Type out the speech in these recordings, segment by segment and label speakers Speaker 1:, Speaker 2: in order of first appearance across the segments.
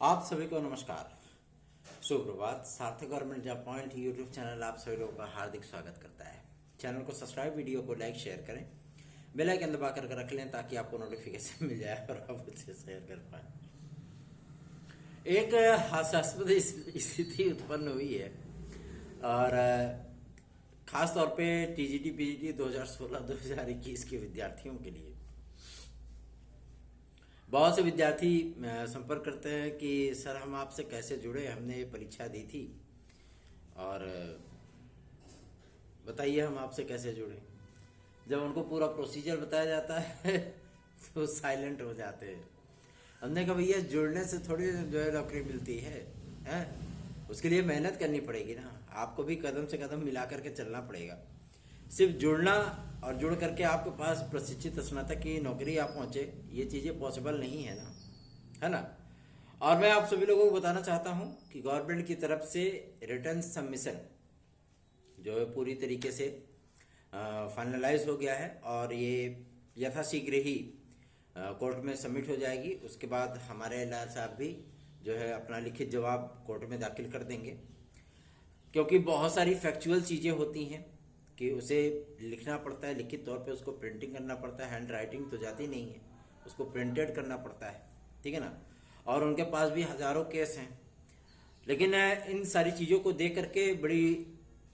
Speaker 1: आप सभी को नमस्कार, सुप्रभात। सार्थक government job point YouTube channel आप सभी लोगों का हार्दिक स्वागत करता है। चैनल को सब्सक्राइब, वीडियो को लाइक शेयर करें, बेल आइकन दबा कर रख लें ताकि आपको नोटिफिकेशन मिल जाए और आप उसे शेयर कर पाए। एक हास्यास्पद स्थिति उत्पन्न हुई है और खास तौर पे टीजीटी पीजीटी 2016-2021 के विद्यार्थियों के लिए बहुत से विद्यार्थी संपर्क करते हैं कि सर हम आपसे कैसे जुड़े, हमने ये परीक्षा दी थी और बताइए हम आपसे कैसे जुड़े। जब उनको पूरा प्रोसीजर बताया जाता है तो साइलेंट हो जाते हैं। हमने कहा भैया जुड़ने से थोड़ी जो है नौकरी मिलती है उसके लिए मेहनत करनी पड़ेगी ना, आपको भी कदम से कदम मिला करके चलना पड़ेगा। सिर्फ जुड़ना और जुड़ करके आपके पास प्रशिक्षित स्नातक की नौकरी आप पहुंचे, ये चीज़ें पॉसिबल नहीं है ना, है ना। और मैं आप सभी लोगों को बताना चाहता हूं कि गवर्नमेंट की तरफ से रिटर्न सबमिशन जो है पूरी तरीके से फाइनलाइज हो गया है और ये यथाशीघ्र ही कोर्ट में सबमिट हो जाएगी। उसके बाद हमारे लाल साहब भी जो है अपना लिखित जवाब कोर्ट में दाखिल कर देंगे, क्योंकि बहुत सारी फैक्चुअल चीज़ें होती हैं कि उसे लिखना पड़ता है, लिखित तौर पे उसको प्रिंटिंग करना पड़ता है। हैंड राइटिंग तो जाती नहीं है, उसको प्रिंटेड करना पड़ता है, ठीक है ना। और उनके पास भी हजारों केस हैं। लेकिन इन सारी चीज़ों को देख करके बड़ी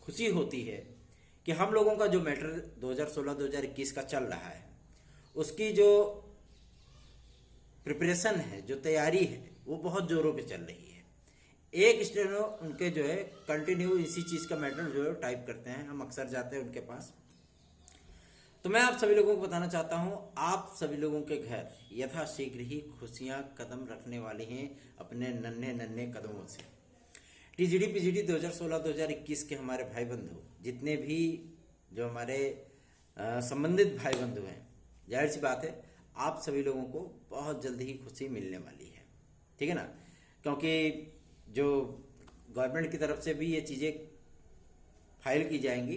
Speaker 1: खुशी होती है कि हम लोगों का जो मैटर 2016-2021 का चल रहा है उसकी जो प्रिपरेशन है, जो तैयारी है, वो बहुत जोरों पे चल रही है। एक स्टेनो उनके जो है कंटिन्यू इसी चीज़ का मैटर जो है टाइप करते हैं, हम अक्सर जाते हैं उनके पास। तो मैं आप सभी लोगों को बताना चाहता हूं, आप सभी लोगों के घर यथाशीघ्र ही खुशियां कदम रखने वाली हैं अपने नन्हे नन्हे कदमों से। टीजीटी पीजीटी 2016-2021 के हमारे भाई बंधु, जितने भी जो हमारे संबंधित भाई बंधु हैं, जाहिर सी बात है आप सभी लोगों को बहुत जल्दी ही खुशी मिलने वाली है, ठीक है ना। क्योंकि जो गवर्नमेंट की तरफ से भी ये चीज़ें फाइल की जाएंगी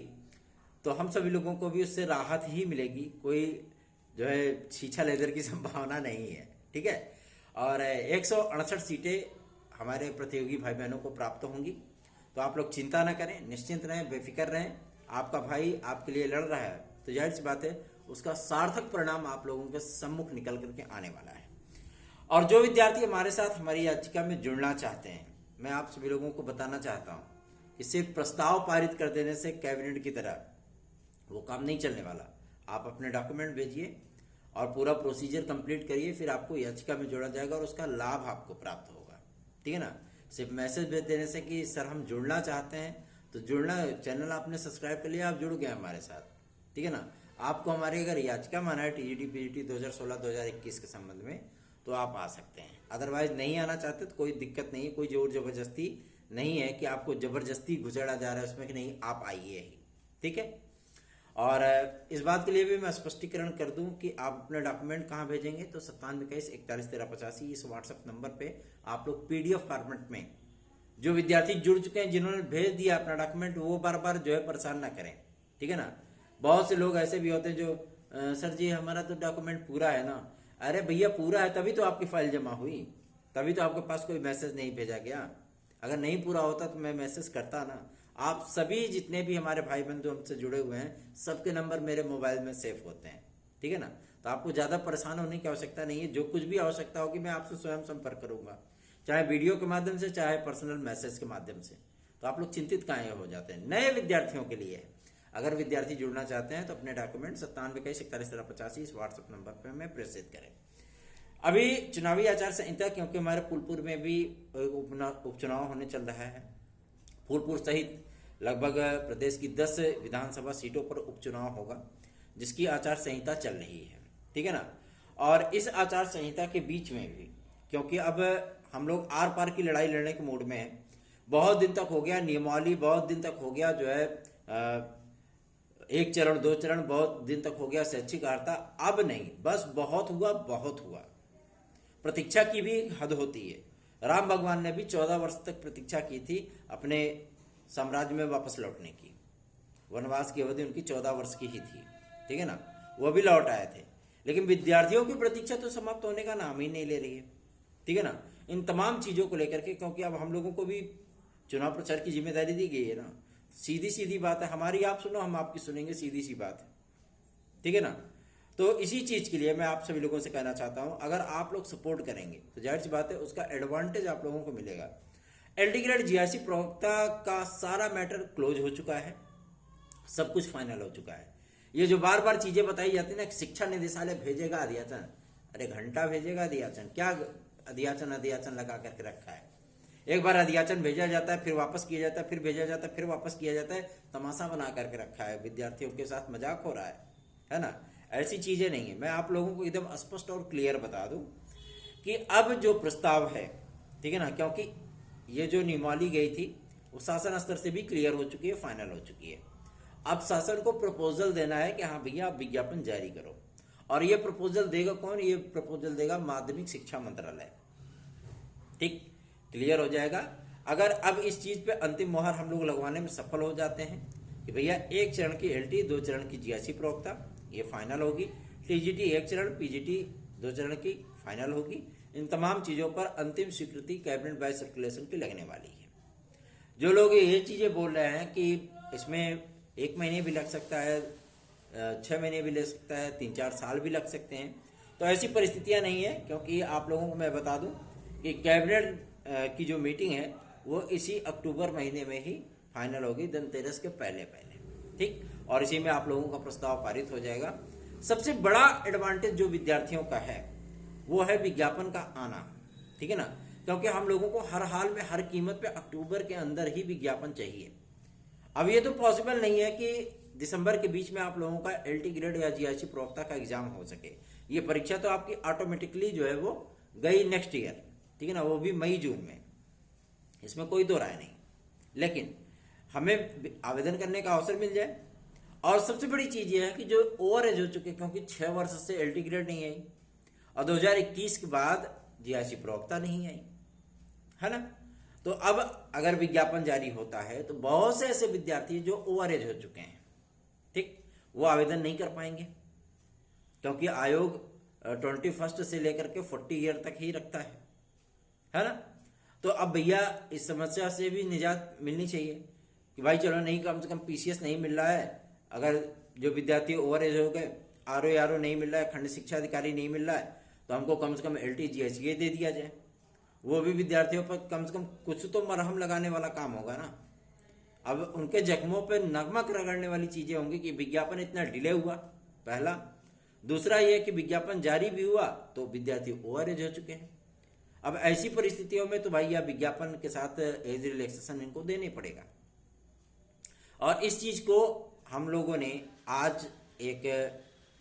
Speaker 1: तो हम सभी लोगों को भी उससे राहत ही मिलेगी, कोई जो है छीछा लेदर की संभावना नहीं है, ठीक है। और 168 सीटें हमारे प्रतियोगी भाई बहनों को प्राप्त होंगी। तो आप लोग चिंता ना करें, निश्चिंत रहें, बेफिक्र रहें। आपका भाई आपके लिए लड़ रहा है तो जाहिर सी बात है उसका सार्थक परिणाम आप लोगों के सम्मुख निकल करके आने वाला है। और जो विद्यार्थी हमारे साथ हमारी याचिका में जुड़ना चाहते हैं, मैं आप सभी लोगों को बताना चाहता हूं कि सिर्फ प्रस्ताव पारित कर देने से कैबिनेट की तरह वो काम नहीं चलने वाला। आप अपने डॉक्यूमेंट भेजिए और पूरा प्रोसीजर कंप्लीट करिए, फिर आपको याचिका में जोड़ा जाएगा और उसका लाभ आपको प्राप्त होगा, ठीक है ना। सिर्फ मैसेज भेज देने से कि सर हम जुड़ना चाहते हैं तो जुड़ना, चैनल आपने सब्सक्राइब कर लिया, आप जुड़ गए हमारे साथ, ठीक है ना। आपको हमारी अगर याचिका माना है टीजीटी पीजीटी 2016-2021 के संबंध में तो आप आ सकते हैं। अदरवाइज नहीं आना चाहते तो कोई दिक्कत नहीं है, कोई जोर जबरदस्ती नहीं है कि आपको जबरदस्ती घुसेड़ा जा रहा है उसमें कि नहीं आप आइए ही, ठीक है। और इस बात के लिए भी मैं स्पष्टीकरण कर दूं कि आप अपना डॉक्यूमेंट कहाँ भेजेंगे, तो 9721411385 इस व्हाट्सएप नंबर पे आप लोग पीडीएफ फॉर्मेट में, जो विद्यार्थी जुड़ चुके हैं जिन्होंने भेज दिया अपना डॉक्यूमेंट, वो बार बार जो है परेशान ना करें, ठीक है ना। बहुत से लोग ऐसे भी होते हैं जो सर जी हमारा तो डॉक्यूमेंट पूरा है ना। अरे भैया पूरा है तभी तो आपकी फाइल जमा हुई, तभी तो आपके पास कोई मैसेज नहीं भेजा गया। अगर नहीं पूरा होता तो मैं मैसेज करता ना। आप सभी जितने भी हमारे भाई बंधु हमसे जुड़े हुए हैं सबके नंबर मेरे मोबाइल में सेव होते हैं, ठीक है ना। तो आपको ज़्यादा परेशान होने की आवश्यकता नहीं है। जो कुछ भी आवश्यकता होगी मैं आपसे स्वयं संपर्क करूंगा, चाहे वीडियो के माध्यम से चाहे पर्सनल मैसेज के माध्यम से। तो आप लोग चिंतित काहे हो जाते हैं। नए विद्यार्थियों के लिए अगर विद्यार्थी जुड़ना चाहते हैं तो अपने डॉक्यूमेंट 9721411385 इस व्हाट्सएप नंबर पर हमें प्रेषित करें। अभी चुनावी आचार संहिता, क्योंकि हमारे फूलपुर में भी उपचुनाव होने चल रहा है, फूलपुर सहित लगभग प्रदेश की 10 विधानसभा सीटों पर उपचुनाव होगा जिसकी आचार संहिता चल रही है, ठीक है ना। और इस आचार संहिता के बीच में भी, क्योंकि अब हम लोग आर पार की लड़ाई लड़ने के मूड में हैं, बहुत दिन तक हो गया नियमावली, बहुत दिन तक हो गया जो है एक चरण दो चरण, बहुत दिन तक हो गया शैक्षिक अर्हता। अब नहीं, बस बहुत हुआ, बहुत हुआ। प्रतीक्षा की भी हद होती है। राम भगवान ने भी 14 वर्ष तक प्रतीक्षा की थी अपने साम्राज्य में वापस लौटने की। वनवास की अवधि उनकी 14 वर्ष की ही थी, ठीक है ना। वो भी लौट आए थे। लेकिन विद्यार्थियों की प्रतीक्षा तो समाप्त होने का नाम ही नहीं ले रही है, ठीक है ना। इन तमाम चीज़ों को लेकर के, क्योंकि अब हम लोगों को भी चुनाव प्रचार की जिम्मेदारी दी गई है ना। सीधी सीधी बात है, हमारी आप सुनो, हम आपकी सुनेंगे, सीधी सी बात है, ठीक है ना। तो इसी चीज़ के लिए मैं आप सभी लोगों से कहना चाहता हूं, अगर आप लोग सपोर्ट करेंगे तो जाहिर सी बात है उसका एडवांटेज आप लोगों को मिलेगा। एलटी ग्रेड जीआईसी प्रवक्ता का सारा मैटर क्लोज हो चुका है, सब कुछ फाइनल हो चुका है। ये जो बार बार चीजें बताई जाती है ना, शिक्षा निदेशालय भेजेगा अध्याचन, अरे घंटा भेजेगा अध्याचन, क्या अध्याचन अध्याचन लगा करके रखा है। एक बार अध्याचन भेजा जाता है, फिर वापस किया जाता है, फिर भेजा जाता है, फिर वापस किया जाता है, तमाशा बना करके रखा है, विद्यार्थियों के साथ मजाक हो रहा है ना। ऐसी चीजें नहीं है। मैं आप लोगों को एकदम स्पष्ट और क्लियर बता दूं कि अब जो प्रस्ताव है, ठीक है ना, क्योंकि ये जो नियमावली गई थी वो शासन स्तर से भी क्लियर हो चुकी है, फाइनल हो चुकी है। अब शासन को प्रपोजल देना है कि हाँ भैया आप विज्ञापन जारी करो, और ये प्रपोजल देगा कौन? ये प्रपोजल देगा माध्यमिक शिक्षा मंत्रालय। ठीक, क्लियर हो जाएगा। अगर अब इस चीज पे अंतिम मोहर हम लोग लगवाने में सफल हो जाते हैं कि भैया 1 चरण की एलटी, 2 चरण की जीआईसी प्रवक्ता ये फाइनल होगी, टीजीटी 1 चरण, पीजीटी 2 चरण की फाइनल होगी, इन तमाम चीजों पर अंतिम स्वीकृति कैबिनेट बाय सर्कुलेशन की लगने वाली है। जो लोग ये चीजें बोल रहे हैं कि इसमें 1 महीने भी लग सकता है, 6 महीने भी ले सकता है, 3-4 साल भी लग सकते हैं, तो ऐसी परिस्थितियां नहीं है। क्योंकि आप लोगों को मैं बता दूं कि कैबिनेट की जो मीटिंग है वो इसी अक्टूबर महीने में ही फाइनल होगी, धनतेरस के पहले पहले, ठीक। और इसी में आप लोगों का प्रस्ताव पारित हो जाएगा। सबसे बड़ा एडवांटेज जो विद्यार्थियों का है वो है विज्ञापन का आना, ठीक है ना। क्योंकि हम लोगों को हर हाल में, हर कीमत पे अक्टूबर के अंदर ही विज्ञापन चाहिए। अब ये तो पॉसिबल नहीं है कि दिसंबर के बीच में आप लोगों का एलटी ग्रेड या जीआईसी प्रवक्ता का एग्जाम हो सके। ये परीक्षा तो आपकी ऑटोमेटिकली जो है वो गई नेक्स्ट ईयर, ठीक है ना, वो भी मई जून में, इसमें कोई दो राय नहीं। लेकिन हमें आवेदन करने का अवसर मिल जाए। और सबसे बड़ी चीज ये है कि जो ओवर एज हो चुके, क्योंकि 6 वर्ष से एलटी ग्रेड नहीं आई और 2021 के बाद जीआईसी प्रवक्ता नहीं आई, है ना। तो अब अगर विज्ञापन जारी होता है तो बहुत से ऐसे विद्यार्थी जो ओवर एज हो चुके हैं, ठीक, वो आवेदन नहीं कर पाएंगे, क्योंकि आयोग 21 से लेकर के 40 ईयर तक ही रखता है ना। तो अब भैया इस समस्या से भी निजात मिलनी चाहिए कि भाई चलो नहीं, कम से कम पीसीएस नहीं मिल रहा है, अगर जो विद्यार्थी ओवर एज हो गए, आरओ नहीं मिल रहा है, खंड शिक्षा अधिकारी नहीं मिल रहा है, तो हमको कम से कम एलटी जीएससी दे दिया जाए। वो भी विद्यार्थियों पर कम से कम कुछ तो मरहम लगाने वाला काम होगा ना। अब उनके जख्मों पर नमक रगड़ने वाली चीजें होंगी कि विज्ञापन इतना डिले हुआ, पहला। दूसरा यह कि विज्ञापन जारी भी हुआ तो विद्यार्थी ओवर एज हो चुके हैं। अब ऐसी परिस्थितियों में तो भाई या विज्ञापन के साथ एज रिलैक्सेशन इनको देने पड़ेगा। और इस चीज को हम लोगों ने आज एक,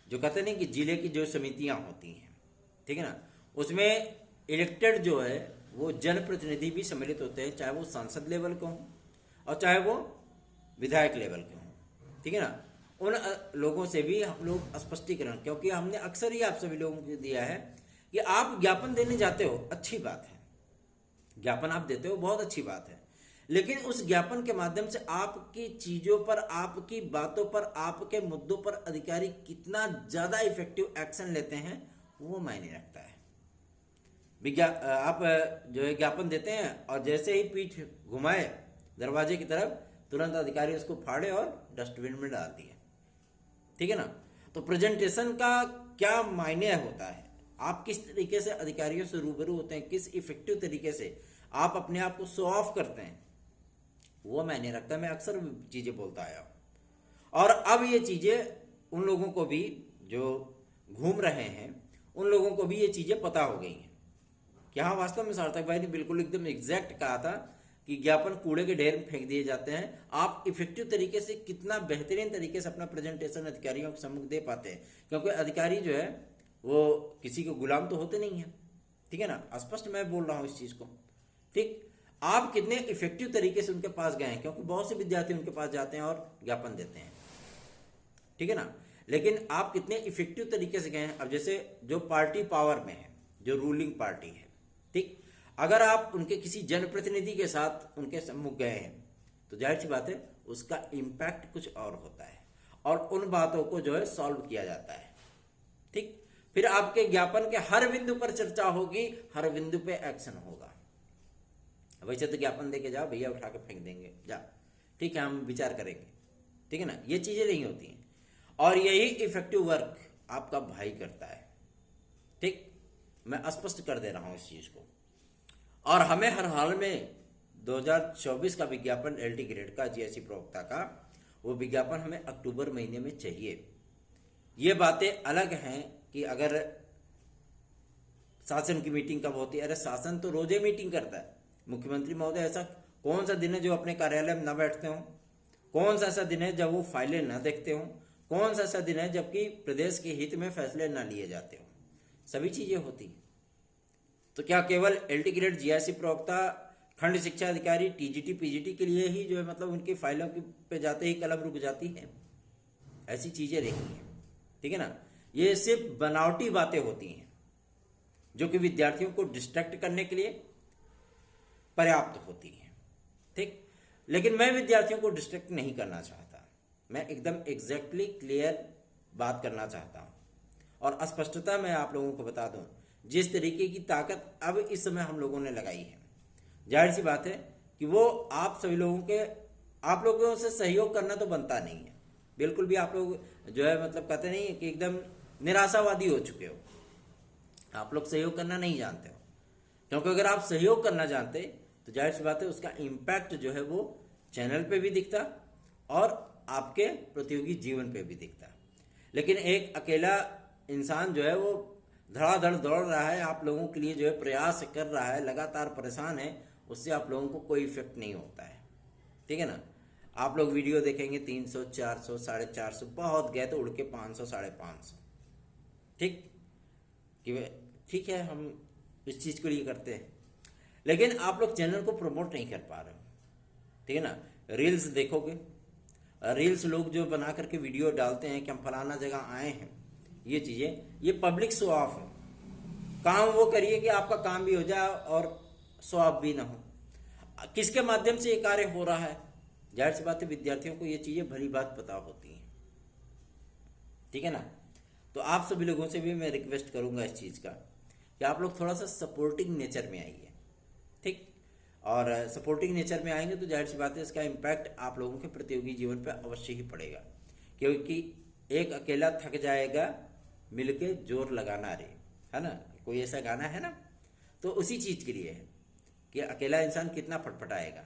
Speaker 1: जो कहते हैं कि जिले की जो समितियां होती हैं, ठीक है ना, उसमें इलेक्टेड जो है वो जनप्रतिनिधि भी सम्मिलित होते हैं, चाहे वो सांसद लेवल के हों और चाहे वो विधायक लेवल के हों, ठीक है ना। उन लोगों से भी हम लोग स्पष्टीकरण, क्योंकि हमने अक्सर ही आप सभी लोगों को दिया है कि आप ज्ञापन देने जाते हो, अच्छी बात है, ज्ञापन आप देते हो, बहुत अच्छी बात है, लेकिन उस ज्ञापन के माध्यम से आपकी चीजों पर, आपकी बातों पर, आपके मुद्दों पर अधिकारी कितना ज्यादा इफेक्टिव एक्शन लेते हैं वो मायने रखता है। आप जो है ज्ञापन देते हैं और जैसे ही पीठ घुमाए दरवाजे की तरफ, तुरंत अधिकारी उसको फाड़े और डस्टबिन में डाल दिए, ठीक है ना। तो प्रेजेंटेशन का क्या मायने होता है, आप किस तरीके से अधिकारियों से रूबरू होते हैं, किस इफेक्टिव तरीके से आप अपने आप को शो ऑफ करते हैं, वो मायने रखता है। मैं अक्सर चीजें बोलता आया हूं। और अब ये चीजें उन लोगों को भी जो घूम रहे हैं, उन लोगों को भी ये चीजें पता हो गई हैं कि हाँ, वास्तव में सार्थक भाई ने बिल्कुल एकदम एग्जैक्ट कहा था कि ज्ञापन कूड़े के ढेर में फेंक दिए जाते हैं। आप इफेक्टिव तरीके से, कितना बेहतरीन तरीके से अपना प्रेजेंटेशन अधिकारियों के सम्मुख दे पाते हैं, क्योंकि अधिकारी जो है वो किसी के गुलाम तो होते नहीं है, ठीक है ना। स्पष्ट मैं बोल रहा हूं इस चीज को, ठीक। आप कितने इफेक्टिव तरीके से उनके पास गए हैं, क्योंकि बहुत से विद्यार्थी उनके पास जाते हैं और ज्ञापन देते हैं, ठीक है ना। लेकिन आप कितने इफेक्टिव तरीके से गए हैं। अब जैसे जो पार्टी पावर में है, जो रूलिंग पार्टी है, ठीक, अगर आप उनके किसी जनप्रतिनिधि के साथ उनके सम्मुख गए हैं तो जाहिर सी बात है उसका इम्पैक्ट कुछ और होता है और उन बातों को जो है सॉल्व किया जाता है, ठीक। फिर आपके ज्ञापन के हर बिंदु पर चर्चा होगी, हर बिंदु पे एक्शन होगा। वैसे तो ज्ञापन देके जाओ भैया, उठा के फेंक देंगे, जा ठीक है हम विचार करेंगे, ठीक है ना, ये चीजें नहीं होती हैं। और यही इफेक्टिव वर्क आपका भाई करता है, ठीक, मैं स्पष्ट कर दे रहा हूं इस चीज को। और हमें हर हाल में 2024 का विज्ञापन एलटी ग्रेड का, जीएससी प्रवक्ता का, वो विज्ञापन हमें अक्टूबर महीने में चाहिए। ये बातें अलग हैं कि अगर शासन की मीटिंग कब होती है, अरे शासन तो रोजे मीटिंग करता है। मुख्यमंत्री महोदय ऐसा कौन सा दिन है जो अपने कार्यालय में न बैठते हों? कौन सा ऐसा दिन है जब वो फाइलें न देखते हों? कौन सा ऐसा दिन है जबकि प्रदेश के हित में फैसले न लिए जाते हों? सभी चीजें होती। तो क्या केवल एलटी ग्रेड, जीआईसी प्रवक्ता, खंड शिक्षा अधिकारी, टीजीटी, पीजीटी के लिए ही जो है मतलब उनकी फाइलों पे जाते ही कलम रुक जाती है? ऐसी चीजें नहीं है, ठीक है ना। ये सिर्फ बनावटी बातें होती हैं जो कि विद्यार्थियों को डिस्ट्रैक्ट करने के लिए पर्याप्त होती हैं, ठीक। लेकिन मैं विद्यार्थियों को डिस्ट्रैक्ट नहीं करना चाहता, मैं एकदम एग्जैक्टली क्लियर बात करना चाहता हूं। और स्पष्टता मैं आप लोगों को बता दूं, जिस तरीके की ताकत अब इस समय हम लोगों ने लगाई है, जाहिर सी बात है कि वो आप सभी लोगों के, आप लोगों से सहयोग करना तो बनता नहीं है बिल्कुल भी। आप लोग जो है मतलब कहते नहीं है कि एकदम निराशावादी हो चुके हो, आप लोग सहयोग करना नहीं जानते हो। क्योंकि अगर आप सहयोग करना जानते तो जाहिर सी बात है उसका इम्पैक्ट जो है वो चैनल पे भी दिखता और आपके प्रतियोगी जीवन पे भी दिखता। लेकिन एक अकेला इंसान जो है वो धड़ाधड़ दौड़ रहा है, आप लोगों के लिए जो है प्रयास कर रहा है, लगातार परेशान है, उससे आप लोगों को कोई इफेक्ट नहीं होता है, ठीक है ना। आप लोग वीडियो देखेंगे 300, 400, 450, बहुत गए तो उड़ के 500, 550, ठीक कि ठीक है हम इस चीज के लिए करते हैं। लेकिन आप लोग चैनल को प्रमोट नहीं कर पा रहे हो, ठीक है ना। रील्स देखोगे, रील्स लोग जो बना करके वीडियो डालते हैं कि हम फलाना जगह आए हैं, ये चीजें, ये पब्लिक शो ऑफ है। काम वो करिए कि आपका काम भी हो जाए और शो ऑफ भी ना हो। किसके माध्यम से ये कार्य हो रहा है? जाहिर सी बात है विद्यार्थियों को ये चीजें भली बात पता होती हैं, ठीक है ना। तो आप सभी लोगों से भी मैं रिक्वेस्ट करूंगा इस चीज का कि आप लोग थोड़ा सा सपोर्टिंग नेचर में आइए, ठीक। और सपोर्टिंग नेचर में आएंगे तो जाहिर सी बात है इसका इम्पैक्ट आप लोगों के प्रतियोगी जीवन पर अवश्य ही पड़ेगा। क्योंकि एक अकेला थक जाएगा, मिलके जोर लगाना रे, है ना, कोई ऐसा गाना है ना, तो उसी चीज के लिए है कि अकेला इंसान कितना फटफटाएगा।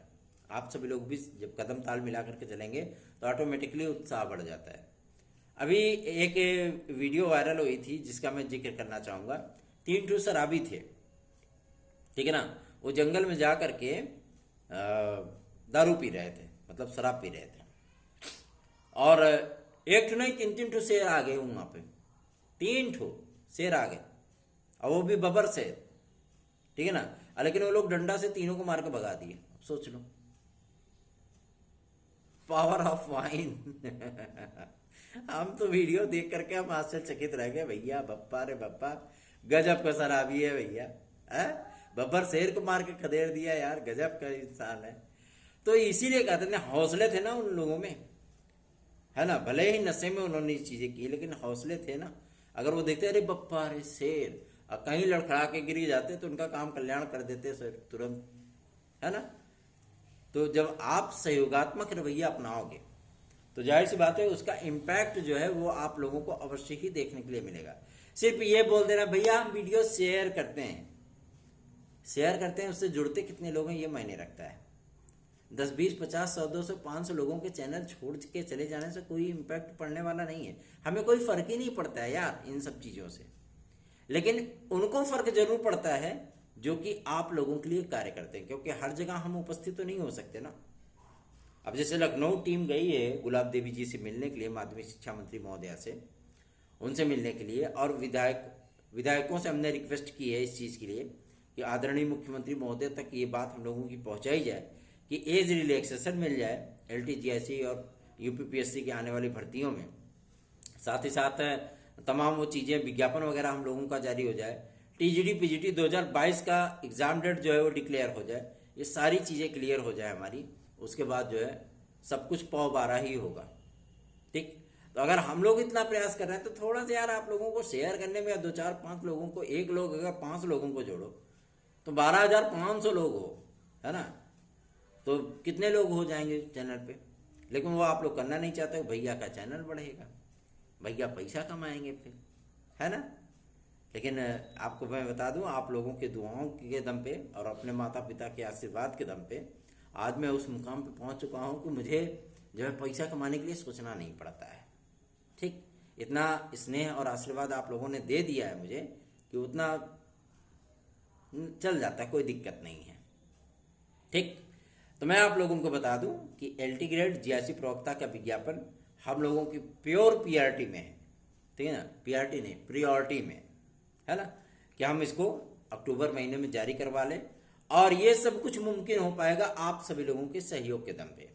Speaker 1: आप सभी लोग भी जब कदम ताल मिला करके चलेंगे तो ऑटोमेटिकली उत्साह बढ़ जाता है। अभी एक वीडियो वायरल हुई थी जिसका मैं जिक्र करना चाहूंगा। 3 ठो शराबी थे, ठीक है ना, वो जंगल में जा करके दारू पी रहे थे, मतलब शराब पी रहे थे। और एक ठो नहीं 3 ठो शेर आ गए वहां पे, 3 ठो शेर आ गए, और वो भी बबर शेर, ठीक है ना। लेकिन वो लोग डंडा से तीनों को मार के भगा दिए। सोच लो, पावर ऑफ वाइन। हम तो वीडियो देख करके हम आश्चर्यचकित रह गए, भैया बप्पा रे बप्पा, गजब का शराबी है भैया, बब्बर शेर को मार के खदेड़ दिया यार, गजब का इंसान है। तो इसीलिए कहते हैं हौसले थे ना उन लोगों में, है ना, भले ही नशे में उन्होंने ये चीजें की लेकिन हौसले थे ना। अगर वो देखते अरे बप्पा रे शेर, और कहीं लड़खड़ा के गिर जाते तो उनका काम कल्याण कर देते सर तुरंत, है ना। तो जब आप सहयोगात्मक रवैया अपनाओगे तो जाहिर सी बात है उसका इम्पैक्ट जो है वो आप लोगों को अवश्य ही देखने के लिए मिलेगा। सिर्फ ये बोल देना भैया हम वीडियो शेयर करते हैं, शेयर करते हैं, उससे जुड़ते कितने लोग हैं ये मायने रखता है। 10, 20, 50, 100, 200, 500 लोगों के चैनल छोड़ के चले जाने से कोई इम्पैक्ट पड़ने वाला नहीं है। हमें कोई फर्क ही नहीं पड़ता है यार इन सब चीजों से, लेकिन उनको फर्क जरूर पड़ता है जो कि आप लोगों के लिए कार्य करते हैं, क्योंकि हर जगह हम उपस्थित तो नहीं हो सकते ना। अब जैसे लखनऊ टीम गई है गुलाब देवी जी से मिलने के लिए, माध्यमिक शिक्षा मंत्री महोदया से, उनसे मिलने के लिए, और विधायकों से हमने रिक्वेस्ट की है इस चीज के लिए कि आदरणीय मुख्यमंत्री महोदय तक ये बात हम लोगों की पहुंचाई जाए कि एज रिलैक्सेशन मिल जाए LTGIC और UPPSC की आने वाली भर्तियों में। साथ ही साथ तमाम वो चीजें, विज्ञापन वगैरह हम लोगों का जारी हो जाए, TGT PGT 2022 का एग्जाम डेट जो है वो डिक्लेयर हो जाए, ये सारी चीजें क्लियर हो जाए हमारी, उसके बाद जो है सब कुछ पौ बारह ही होगा, ठीक। तो अगर हम लोग इतना प्रयास कर रहे हैं तो थोड़ा सा यार आप लोगों को शेयर करने में, या 2 4 5 लोगों को, एक लोग अगर 5 लोगों को जोड़ो तो 12,500 लोग हो, है ना, तो कितने लोग हो जाएंगे चैनल पे। लेकिन वो आप लोग करना नहीं चाहते, भैया का चैनल बढ़ेगा, भैया पैसा कमाएंगे फिर, है ना। लेकिन आपको मैं बता दूं, आप लोगों के दुआओं के दम पे और अपने माता पिता के आशीर्वाद के दम पे आज मैं उस मुकाम पे पहुंच चुका हूं कि मुझे जो है पैसा कमाने के लिए सोचना नहीं पड़ता है। ठीक, इतना स्नेह और आशीर्वाद आप लोगों ने दे दिया है मुझे कि उतना चल जाता है, कोई दिक्कत नहीं है। ठीक, तो मैं आप लोगों को बता दूं कि एलटी ग्रेड जीआईसी प्रवक्ता का विज्ञापन हम लोगों की प्योर पीआरटी में है, ठीक है ना, पीआरटी नहीं प्रियोरिटी में, है ना, कि हम इसको अक्टूबर महीने में जारी करवा लें। और ये सब कुछ मुमकिन हो पाएगा आप सभी लोगों के सहयोग के दम पे।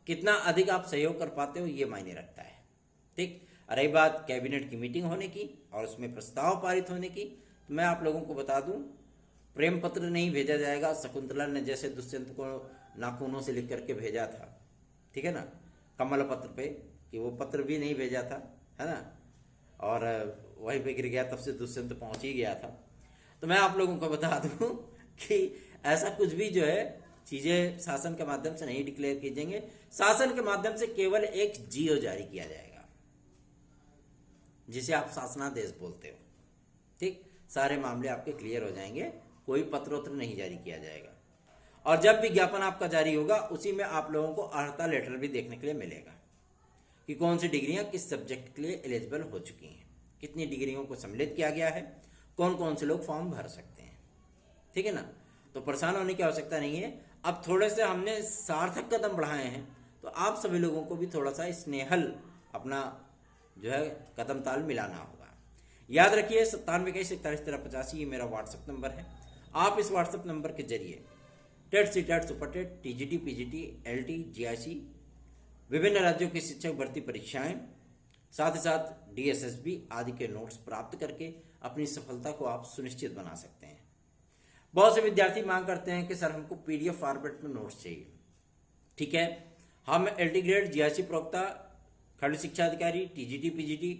Speaker 1: कितना अधिक आप सहयोग कर पाते हो ये मायने रखता है। ठीक, रही बात कैबिनेट की मीटिंग होने की और उसमें प्रस्ताव पारित होने की, तो मैं आप लोगों को बता दूं, प्रेम पत्र नहीं भेजा जाएगा शकुंतला ने जैसे दुष्यंत को नाखूनों से लिख करके भेजा था, ठीक है ना, कमल पत्र पे, कि वो पत्र भी नहीं भेजा था, है ना, और वहीं पे गिर गया, तब से दुष्यंत पहुंच ही गया था। तो मैं आप लोगों को बता दूं कि ऐसा कुछ भी जो है चीजें शासन के माध्यम से नहीं डिक्लेयर की जाएंगे। शासन के माध्यम से केवल एक जीओ जारी किया जाएगा जिसे आप शासनादेश बोलते हो। ठीक, सारे मामले आपके क्लियर हो जाएंगे, कोई पत्रोत्तर नहीं जारी किया जाएगा। और जब विज्ञापन आपका जारी होगा उसी में आप लोगों को अर्हता लेटर भी देखने के लिए मिलेगा कि कौन सी डिग्रियां किस सब्जेक्ट के लिए एलिजिबल हो चुकी हैं, कितनी डिग्रियों को सम्मिलित किया गया है, कौन कौन से लोग फॉर्म भर सकते हैं, ठीक है ना। तो परेशान होने की आवश्यकता नहीं है। अब थोड़े से हमने सार्थक कदम बढ़ाए हैं, तो आप सभी लोगों को भी थोड़ा सा स्नेहल अपना जो है कदम ताल मिलाना होगा। याद रखिए 9721411385 ये मेरा व्हाट्सएप नंबर है। आप इस व्हाट्सएप नंबर के जरिए TET CTET super TET TGT PGT LT GIC विभिन्न राज्यों की शिक्षक भर्ती परीक्षाएं, साथ ही साथ डीएसएसबी आदि के नोट्स प्राप्त करके अपनी सफलता को आप सुनिश्चित बना सकते हैं। बहुत से विद्यार्थी मांग करते हैं कि सर हमको पीडीएफ फॉर्मेट में नोट्स चाहिए। ठीक है, हम एलटी ग्रेड जीआईसी प्रवक्ता खंड शिक्षा अधिकारी TGT PGT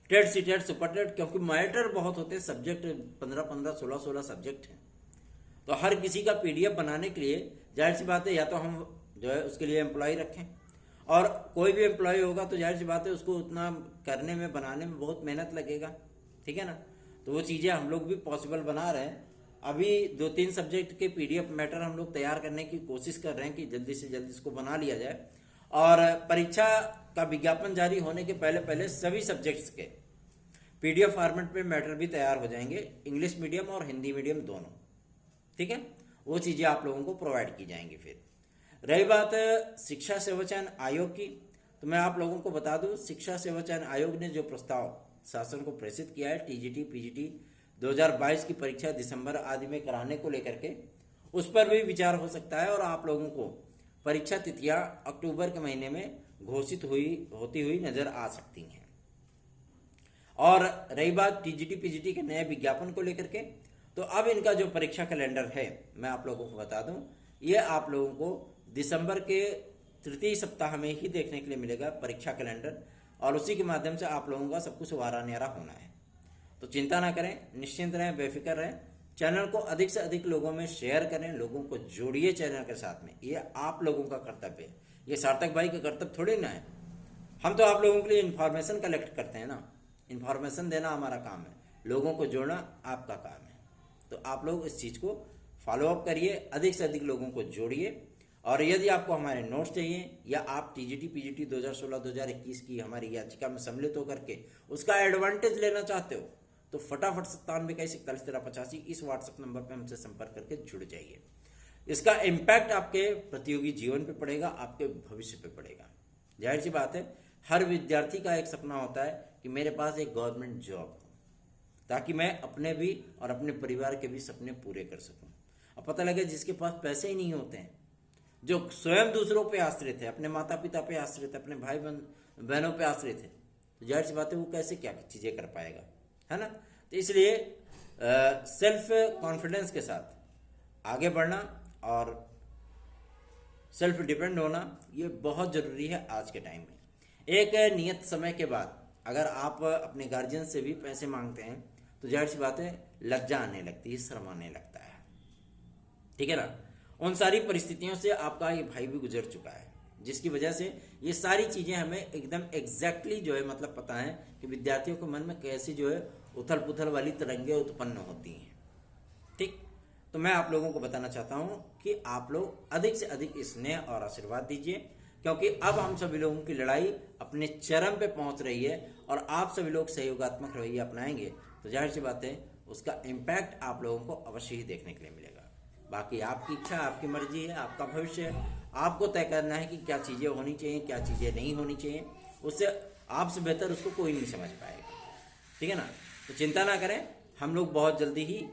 Speaker 1: TET CTET super TET, क्योंकि मैटर बहुत होते हैं, सब्जेक्ट 15 16 सब्जेक्ट हैं, तो हर किसी का पीडीएफ बनाने के लिए जाहिर सी बात है या तो हम जो है उसके लिए एम्प्लॉय रखें, और कोई भी एम्प्लॉय होगा तो जाहिर सी बात है उसको उतना करने में बनाने में बहुत मेहनत लगेगा, ठीक है ना। तो वो चीज़ें हम लोग भी पॉसिबल बना रहे हैं। अभी 2-3 सब्जेक्ट के पीडीएफ मैटर हम लोग तैयार करने की कोशिश कर रहे हैं कि जल्दी से जल्दी इसको बना लिया जाए, और परीक्षा का विज्ञापन जारी होने के पहले पहले सभी सब्जेक्ट्स के पीडीएफ फॉर्मेट में मैटर भी तैयार हो जाएंगे, इंग्लिश मीडियम और हिंदी मीडियम दोनों, ठीक है। वो चीज़ें आप लोगों को प्रोवाइड की जाएंगी। फिर रही बात शिक्षा सेवा चयन आयोग की, तो मैं आप लोगों को बता दूं शिक्षा सेवा चयन आयोग ने जो प्रस्ताव शासन को प्रेषित किया है टीजीटी पीजीटी 2022 की परीक्षा दिसंबर आदि में कराने को लेकर के, उस पर भी विचार हो सकता है और आप लोगों को परीक्षा तिथियां अक्टूबर के महीने में घोषित होती हुई नजर आ सकती हैं। और रही बात टीजीटी पीजीटी के नए विज्ञापन को लेकर के, तो अब इनका जो परीक्षा कैलेंडर है मैं आप लोगों को बता दूं, ये आप लोगों को दिसंबर के तृतीय सप्ताह में ही देखने के लिए मिलेगा परीक्षा कैलेंडर, और उसी के माध्यम से आप लोगों का सब कुछ वारा न्यारा होना है। तो चिंता ना करें, निश्चिंत रहें, बेफिक्र रहें। चैनल को अधिक से अधिक लोगों में शेयर करें, लोगों को जोड़िए चैनल के साथ में, ये आप लोगों का कर्तव्य है, ये सार्थक भाई का कर्तव्य थोड़ी ना है। हम तो आप लोगों के लिए इन्फॉर्मेशन कलेक्ट करते हैं ना, इन्फॉर्मेशन देना हमारा काम है, लोगों को जोड़ना आपका काम है। तो आप लोग इस चीज़ को फॉलो अप करिए, अधिक से अधिक लोगों को जोड़िए। और यदि आपको हमारे नोट्स चाहिए या आप टीजीटी पीजीटी 2016-2021 की हमारी याचिका में सम्मिलित होकर के उसका एडवांटेज लेना चाहते हो, तो फटाफट 9721411385 इस व्हाट्सएप नंबर पर हमसे संपर्क करके जुड़ जाइए। इसका इम्पैक्ट आपके प्रतियोगी जीवन पे पड़ेगा, आपके भविष्य पे पड़ेगा। जाहिर सी बात है, हर विद्यार्थी का एक सपना होता है कि मेरे पास एक गवर्नमेंट जॉब हो, ताकि मैं अपने भी और अपने परिवार के भी सपने पूरे कर सकूं। अब पता लगे जिसके पास पैसे ही नहीं होते हैं, जो स्वयं दूसरों पे आश्रित है, अपने माता पिता पे आश्रित है, अपने भाई बहनों पे आश्रित है, तो जाहिर सी बात है वो कैसे क्या चीज़ें कर पाएगा, है ना। तो इसलिए सेल्फ कॉन्फिडेंस के साथ आगे बढ़ना और सेल्फ डिपेंड होना ये बहुत ज़रूरी है आज के टाइम में। एक नियत समय के बाद अगर आप अपने गार्जियन से भी पैसे मांगते हैं तो जाहिर सी बात है लज्जा आने लगती है, शर्म आने लगता है, ठीक है ना। उन सारी परिस्थितियों से आपका ये भाई भी गुजर चुका है, जिसकी वजह से ये सारी चीजें हमें एकदम एग्जैक्टली जो है मतलब पता है कि विद्यार्थियों के मन में कैसी जो है उथल पुथल वाली तरंगे उत्पन्न होती हैं, ठीक। तो मैं आप लोगों को बताना चाहता हूं कि आप लोग अधिक से अधिक स्नेह और आशीर्वाद दीजिए, क्योंकि अब हम सभी लोगों की लड़ाई अपने चरम पे पहुंच रही है और आप सभी लोग सहयोगात्मक रवैया अपनाएंगे तो जाहिर सी बात है उसका इम्पैक्ट आप लोगों को अवश्य ही देखने के लिए मिलेगा। बाकी आपकी इच्छा, आपकी मर्जी है, आपका भविष्य है, आपको तय करना है कि क्या चीज़ें होनी चाहिए, क्या चीज़ें नहीं होनी चाहिए। उससे आपसे बेहतर उसको कोई नहीं समझ पाएगा, ठीक है ना। तो चिंता ना करें, हम लोग बहुत जल्दी ही